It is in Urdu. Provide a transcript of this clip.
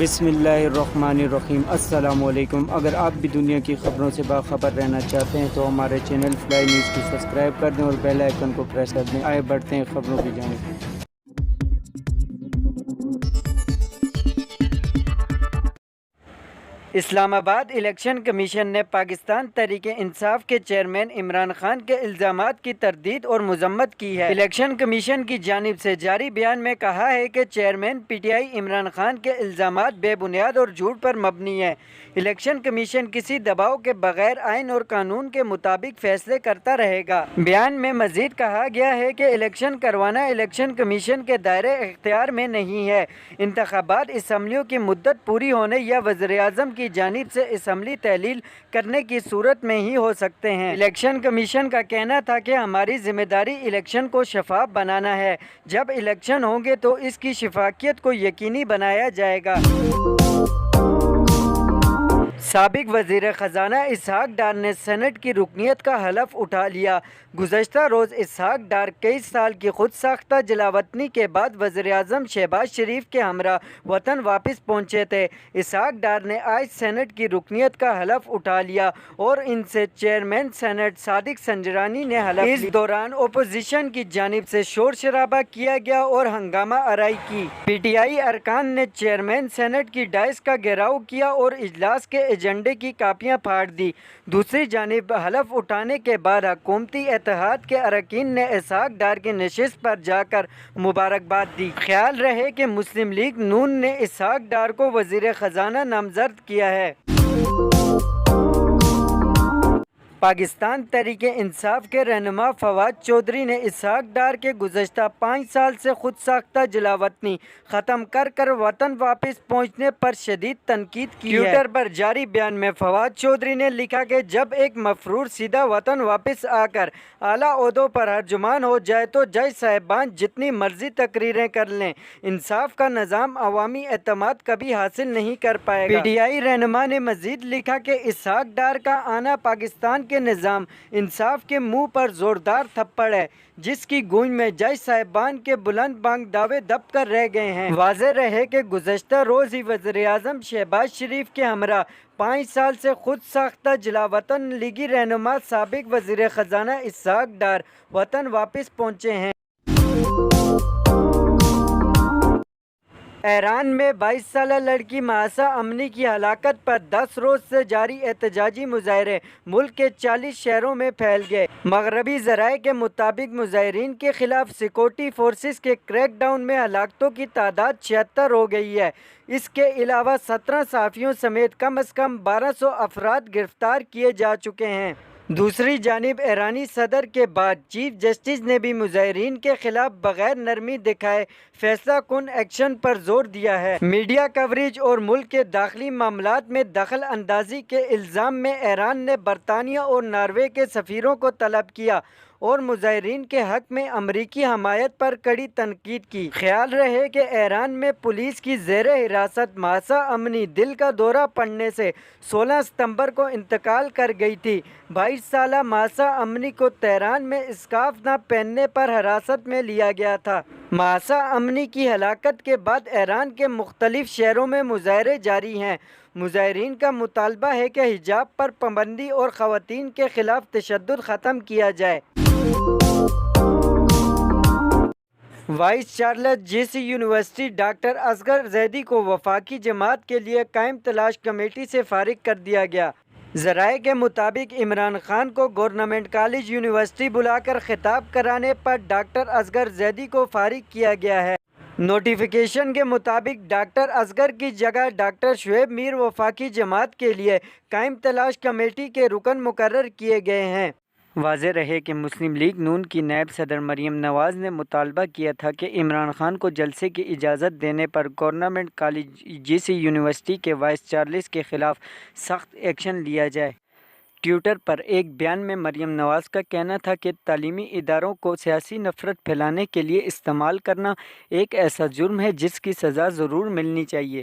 بسم اللہ الرحمن الرحیم۔ السلام علیکم۔ اگر آپ بھی دنیا کی خبروں سے باخبر رہنا چاہتے ہیں تو ہمارے چینل فلائی نیوز کو سبسکرائب کر دیں اور بیل آئیکن کو پریس کر دیں۔ آئے بڑھتے ہیں خبروں کی جانب۔ اسلام آباد الیکشن کمیشن نے پاکستان تحریک انصاف کے چیئرمین عمران خان کے الزامات کی تردید اور مذمت کی ہے۔ الیکشن کمیشن کی جانب سے جاری بیان میں کہا ہے کہ chairman P T I Imran Khan کے الزامات بے بنیاد اور جھوٹ پر مبنی ہیں۔ الیکشن کمیشن کسی دباؤ کے بغیر آئین اور قانون کے مطابق فیصلے کرتا رہے گا۔ بیان میں مزید کہا گیا ہے کہ الیکشن کروانا الیکشن کمیشن کے دائرۂ اختیار میں نہیں ہے۔ انتخابات اسمبلیوں کی مدت پوری ہونے یا وزیر اعظم کی جانب سے اسمبلی تحلیل کرنے کی صورت میں ہی ہو سکتے ہیں۔ الیکشن کمیشن کا کہنا تھا کہ ہماری ذمہ داری الیکشن کو شفاف بنانا ہے۔ جب الیکشن ہوں گے تو اس کی شفافیت کو یقینی بنایا جائے گا۔ سابق وزیر خزانہ اسحاق ڈار نے سینٹ کی رکنیت کا حلف اٹھا لیا۔ گزشتہ روز اسحاق ڈار 21 سال کی خود ساختہ جلاوطنی کے بعد وزیر اعظم شہباز شریف کے ہمراہ وطن واپس پہنچے تھے۔ اسحاق ڈار نے آج سینٹ کی رکنیت کا حلف اٹھا لیا اور ان سے چیئرمین سینٹ صادق سنجرانی نے حلف لیا۔ اس دوران اپوزیشن کی جانب سے شور شرابہ کیا گیا اور ہنگامہ آرائی کی۔ پی ٹی آئی ارکان نے چیئرمین سینٹ کی ڈائس کا گھیراؤ کیا اور اجلاس کے ایجنڈے کی کاپیاں پھاڑ دی۔ دوسری جانب حلف اٹھانے کے بعد حکومتی اتحاد کے اراکین نے اسحاق ڈار کی نشست پر جا کر مبارکباد دی۔ خیال رہے کہ مسلم لیگ نون نے اسحاق ڈار کو وزیر خزانہ نامزد کیا ہے۔ پاکستان تحریک انصاف کے رہنما فواد چودھری نے اسحاق ڈار کے گزشتہ 5 سال سے خود ساختہ جلاوطنی ختم کر کر وطن واپس پہنچنے پر شدید تنقید کی ہے۔ ٹویٹر پر جاری بیان میں فواد چودھری نے لکھا کہ جب ایک مفرور سیدھا وطن واپس آ کر اعلیٰ عہدوں پر ارجمان ہو جائے تو جج صاحبان جتنی مرضی تقریریں کر لیں، انصاف کا نظام عوامی اعتماد کبھی حاصل نہیں کر پائے گا۔ پی ٹی آئی رہنما نے مزید لکھا کہ اسحاق ڈار کا آنا پاکستان کے نظام انصاف کے منہ پر زوردار تھپڑ ہے، جس کی گونج میں جج صاحبان کے بلند بانگ دعوے دب کر رہ گئے ہیں۔ واضح رہے کہ گزشتہ روز ہی وزیر اعظم شہباز شریف کے ہمراہ 5 سال سے خود ساختہ جلاوطن لیگی رہنما سابق وزیر خزانہ اسحاق ڈار وطن واپس پہنچے ہیں۔ ایران میں 22 سالہ لڑکی مہسا امنی کی ہلاکت پر 10 روز سے جاری احتجاجی مظاہرے ملک کے 40 شہروں میں پھیل گئے۔ مغربی ذرائع کے مطابق مظاہرین کے خلاف سیکورٹی فورسز کے کریک ڈاؤن میں ہلاکتوں کی تعداد 76 ہو گئی ہے۔ اس کے علاوہ 17 صحافیوں سمیت کم از کم 1200 افراد گرفتار کیے جا چکے ہیں۔ دوسری جانب ایرانی صدر کے بعد چیف جسٹس نے بھی مظاہرین کے خلاف بغیر نرمی دکھائے فیصلہ کن ایکشن پر زور دیا ہے۔ میڈیا کوریج اور ملک کے داخلی معاملات میں دخل اندازی کے الزام میں ایران نے برطانیہ اور ناروے کے سفیروں کو طلب کیا اور مظاہرین کے حق میں امریکی حمایت پر کڑی تنقید کی۔ خیال رہے کہ ایران میں پولیس کی زیر حراست مہسا امنی دل کا دورہ پڑنے سے 16 ستمبر کو انتقال کر گئی تھی۔ 22 سالہ مہسا امنی کو تہران میں اسکارف نہ پہننے پر حراست میں لیا گیا تھا۔ مہسا امنی کی ہلاکت کے بعد ایران کے مختلف شہروں میں مظاہرے جاری ہیں۔ مظاہرین کا مطالبہ ہے کہ حجاب پر پابندی اور خواتین کے خلاف تشدد ختم کیا جائے۔ وائس چانسلر جے سی یونیورسٹی ڈاکٹر اصغر زیدی کو وفاقی جماعت کے لیے قائم تلاش کمیٹی سے فارغ کر دیا گیا۔ ذرائع کے مطابق عمران خان کو گورنمنٹ کالج یونیورسٹی بلا کر خطاب کرانے پر ڈاکٹر اصغر زیدی کو فارغ کیا گیا ہے۔ نوٹیفیکیشن کے مطابق ڈاکٹر اصغر کی جگہ ڈاکٹر شعیب میر وفاقی جماعت کے لیے قائم تلاش کمیٹی کے رکن مقرر کیے گئے ہیں۔ واضح رہے کہ مسلم لیگ نون کی نائب صدر مریم نواز نے مطالبہ کیا تھا کہ عمران خان کو جلسے کی اجازت دینے پر گورنمنٹ کالج جے سی یونیورسٹی کے وائس چانسلر کے خلاف سخت ایکشن لیا جائے۔ ٹویٹر پر ایک بیان میں مریم نواز کا کہنا تھا کہ تعلیمی اداروں کو سیاسی نفرت پھیلانے کے لیے استعمال کرنا ایک ایسا جرم ہے جس کی سزا ضرور ملنی چاہیے۔